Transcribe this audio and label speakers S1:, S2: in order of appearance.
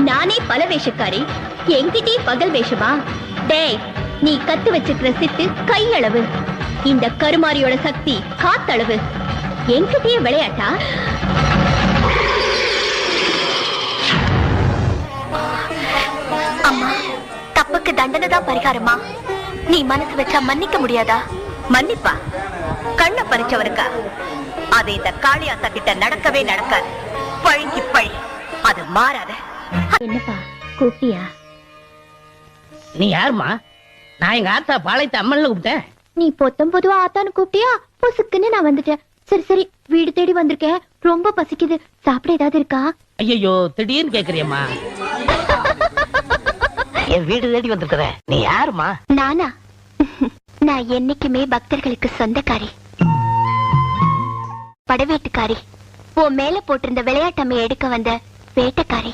S1: நானே பல வேஷக்காரி, என்கிட்டே பகல் வேஷமா? டேய், நீ கத்து வச்சிருக்கிற சித்து கையளவு, இந்த கருமாரியோட சக்தி காத்தளவு. என்கிட்டயே விளையாட்டா?
S2: அம்மா, தப்புக்கு தண்டனை தான் பரிகாரமா? நீ மனசு வச்சா மன்னிக்க முடியாதா?
S1: மன்னிப்பா? கண்ண பறிச்சவருக்கா? அது இந்த காளியாத்தா கிட்ட நடக்கவே நடக்காது. பழிக்கு பழி, அது மாறாத. என்னப்பா கூப்பிட்டியா?
S3: நீ யாருமா? நான் எங்க ஆத்தா பாளையத்தை அம்மன் கூப்பிட்டேன்.
S1: நீ பொத்தம் பொதுவா ஆத்தான்னு கூப்பிட்டியா? பொசுக்குன்னு நான் வந்துட்டேன். சரி சரி, வீடு தேடி வந்திருக்கேன். ரொம்ப பசிக்குது, சாப்பிட ஏதாவது இருக்கா?
S3: ஐயோ, திடீர்னு கேக்குறியம்மா. என் வீடு தேடி வந்திருக்கிற நீ யாருமா?
S2: நானா? நான் என்னைக்குமே பக்தர்களுக்கு சொந்தக்காரி, படவேட்டுக்காரி. உன் மேல போட்டிருந்த விளையாட்டம்மையை எடுக்க வந்த வேட்டக்காரி.